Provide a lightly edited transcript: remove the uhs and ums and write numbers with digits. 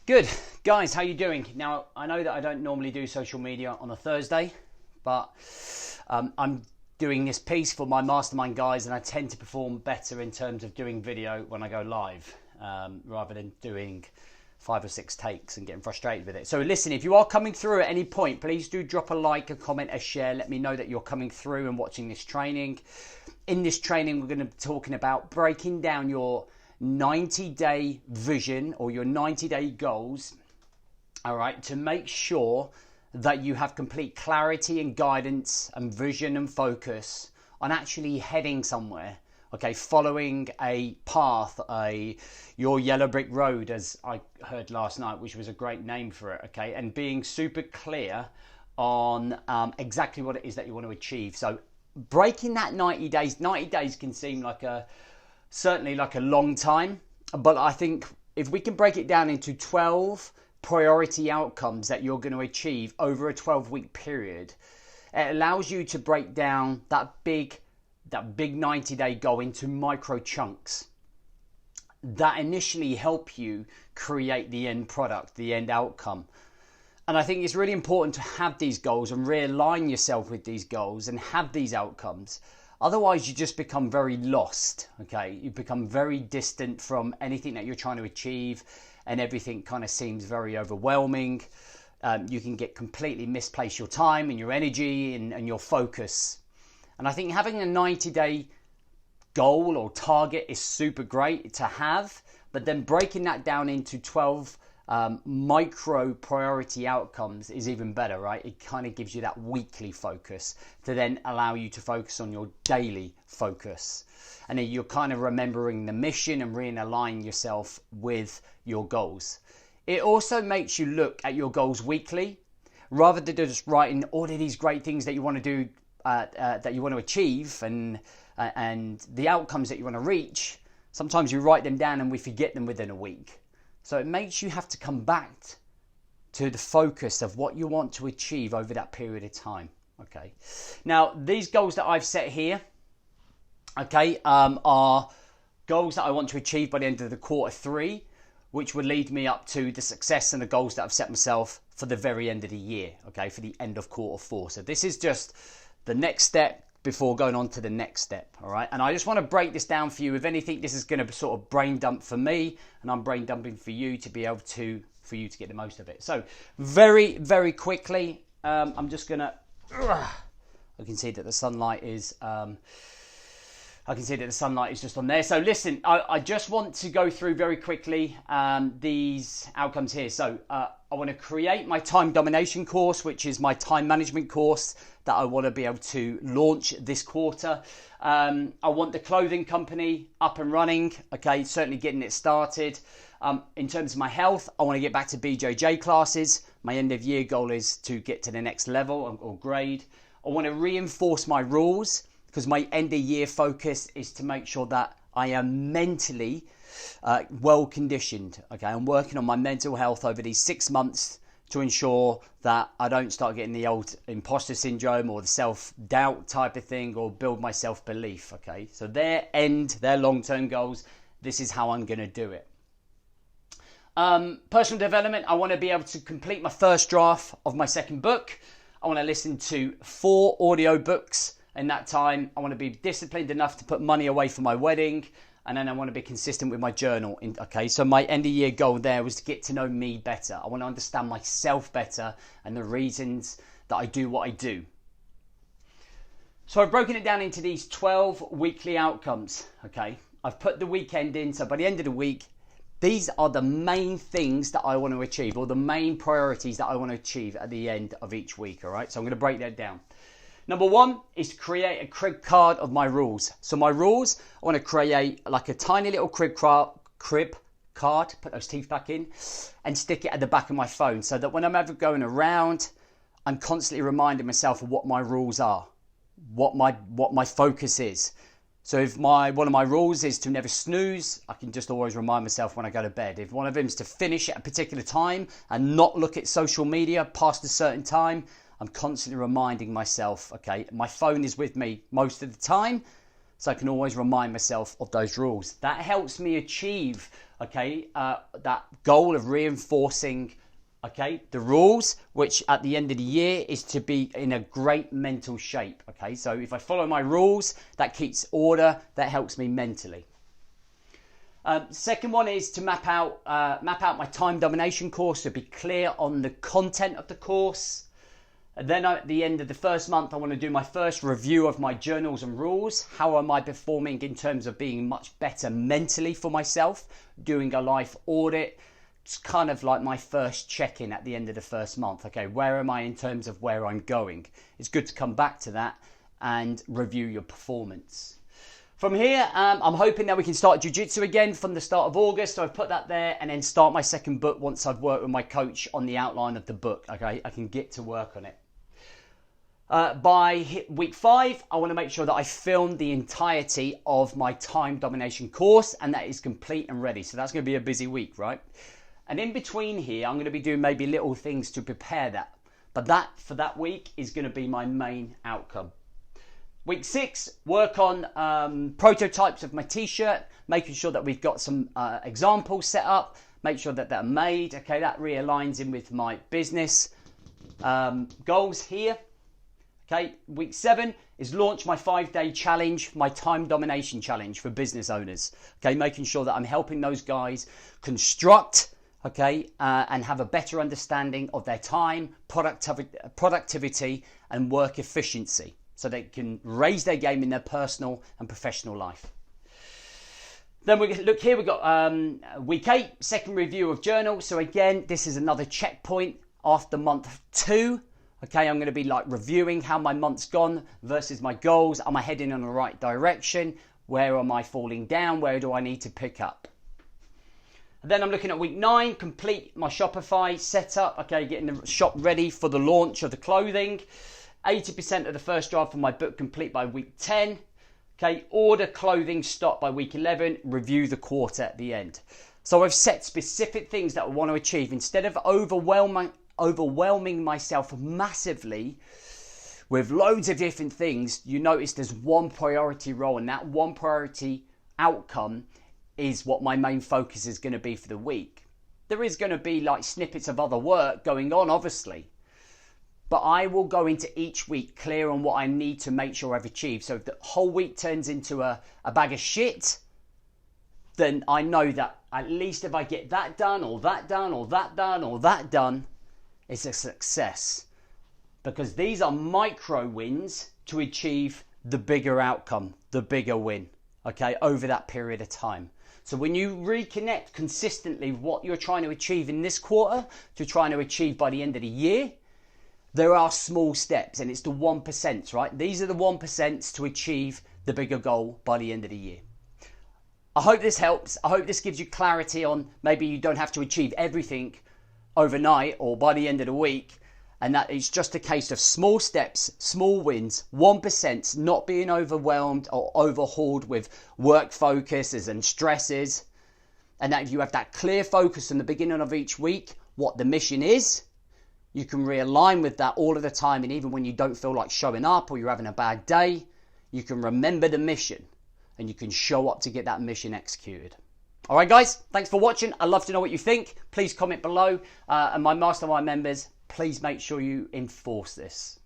Good. Guys, how you doing? Now, I know that I don't normally do social media on a Thursday, but I'm doing this piece for my mastermind guys, and I tend to perform better in terms of doing video when I go live, rather than doing 5 or 6 takes and getting frustrated with it. So listen, if you are coming through at any point, please do drop a like, a comment, a share. Let me know that you're coming through and watching this training. In this training, we're going to be talking about breaking down your 90-day vision or your 90-day goals, all right, to make sure that you have complete clarity and guidance and vision and focus on actually heading somewhere, okay, following a path, your yellow brick road, as I heard last night, which was a great name for it, okay, and being super clear on exactly what it is that you want to achieve. So breaking that 90 days can seem like certainly like a long time, but I think if we can break it down into 12 priority outcomes that you're going to achieve over a 12-week period, it allows you to break down that big 90-day goal into micro chunks that initially help you create the end product, the end outcome. And I think it's really important to have these goals and realign yourself with these goals and have these outcomes. Otherwise, you just become very lost, okay? You become very distant from anything that you're trying to achieve, and everything kind of seems very overwhelming. You can get completely misplace your time and your energy and your focus. And I think having a 90-day goal or target is super great to have, but then breaking that down into 12 micro priority outcomes is even better, right? It kind of gives you that weekly focus to then allow you to focus on your daily focus. And then you're kind of remembering the mission and realigning yourself with your goals. It also makes you look at your goals weekly rather than just writing all of these great things that you want to do, that you want to achieve and the outcomes that you want to reach. Sometimes you write them down and we forget them within a week. So it makes you have to come back to the focus of what you want to achieve over that period of time. Okay. Now, these goals that I've set here, okay, are goals that I want to achieve by the end of the quarter 3, which would lead me up to the success and the goals that I've set myself for the very end of the year, okay, for the end of quarter 4. So this is just the next step before going on to the next step, all right? And I just want to break this down for you. If anything, this is going to sort of brain dump for me, and I'm brain dumping for you to be able to, for you to get the most of it. So very, very quickly, I'm just going to, I can see that the sunlight is, just on there. So listen, I just want to go through very quickly these outcomes here. So I want to create my time domination course, which is my time management course that I want to be able to launch this quarter. I want the clothing company up and running. Okay, certainly getting it started. In terms of my health, I want to get back to BJJ classes. My end of year goal is to get to the next level or grade. I want to reinforce my rules because my end of year focus is to make sure that I am mentally well conditioned. Okay, I'm working on my mental health over these 6 months to ensure that I don't start getting the old imposter syndrome or the self-doubt type of thing, or build my self-belief, okay? So their long-term goals, this is how I'm going to do it. Personal development, I want to be able to complete my first draft of my second book. I want to listen to 4 audio books in that time. I want to be disciplined enough to put money away for my wedding. And then I want to be consistent with my journal. Okay, so my end of year goal there was to get to know me better. I want to understand myself better and the reasons that I do what I do. So I've broken it down into these 12 weekly outcomes. Okay, I've put the weekend in. So by the end of the week, these are the main things that I want to achieve, or the main priorities that I want to achieve at the end of each week. All right, so I'm going to break that down. Number 1 is to create a crib card of my rules. So my rules, I want to create like a tiny little crib card, put those teeth back in, and stick it at the back of my phone so that when I'm ever going around, I'm constantly reminding myself of what my rules are, what my focus is. So if one of my rules is to never snooze, I can just always remind myself when I go to bed. If one of them is to finish at a particular time and not look at social media past a certain time, I'm constantly reminding myself, okay, my phone is with me most of the time, so I can always remind myself of those rules. That helps me achieve okay, that goal of reinforcing, okay, the rules, which at the end of the year is to be in a great mental shape. Okay, so if I follow my rules, that keeps order, that helps me mentally. Second one is to map out my time domination course, to be clear on the content of the course. And then at the end of the first month, I want to do my first review of my journals and rules. How am I performing in terms of being much better mentally for myself? Doing a life audit. It's kind of like my first check-in at the end of the first month. Okay, where am I in terms of where I'm going? It's good to come back to that and review your performance. From here, I'm hoping that we can start jiu-jitsu again from the start of August. So I've put that there, and then start my second book once I've worked with my coach on the outline of the book. Okay, I can get to work on it. By week 5, I want to make sure that I film the entirety of my time domination course, and that is complete and ready. So that's going to be a busy week, right? And in between here, I'm going to be doing maybe little things to prepare that. But that, for that week, is going to be my main outcome. Week 6, work on prototypes of my t-shirt, making sure that we've got some examples set up, make sure that they're made. Okay, that realigns in with my business goals here. Okay, week 7 is launch my 5-day challenge, my time domination challenge for business owners. Okay, making sure that I'm helping those guys construct, okay, and have a better understanding of their time, productivity and work efficiency, so they can raise their game in their personal and professional life. Then we look here, we've got week 8, second review of journal. So again, this is another checkpoint after month 2. Okay, I'm going to be like reviewing how my month's gone versus my goals. Am I heading in the right direction? Where am I falling down? Where do I need to pick up? And then I'm looking at week 9, complete my Shopify setup. Okay, getting the shop ready for the launch of the clothing. 80% of the first draft for my book complete by week 10. Okay, order clothing stock by week 11. Review the quarter at the end. So I've set specific things that I want to achieve. Instead of overwhelming myself massively with loads of different things, you notice there's one priority role, and that one priority outcome is what my main focus is going to be for the week. There is going to be like snippets of other work going on, obviously. But I will go into each week clear on what I need to make sure I've achieved. So if the whole week turns into a bag of shit, then I know that at least if I get that done, or that done, or that done, or that done, it's a success. Because these are micro wins to achieve the bigger outcome, the bigger win, okay, over that period of time. So when you reconnect consistently with what you're trying to achieve in this quarter to trying to achieve by the end of the year, there are small steps, and it's the 1%, right? These are the 1% to achieve the bigger goal by the end of the year. I hope this helps. I hope this gives you clarity on maybe you don't have to achieve everything overnight or by the end of the week, and that it's just a case of small steps, small wins, 1%, not being overwhelmed or overhauled with work focuses and stresses, and that if you have that clear focus in the beginning of each week, what the mission is, you can realign with that all of the time. And even when you don't feel like showing up or you're having a bad day, you can remember the mission and you can show up to get that mission executed. All right, guys, thanks for watching. I'd love to know what you think. Please comment below. And my mastermind members, please make sure you enforce this.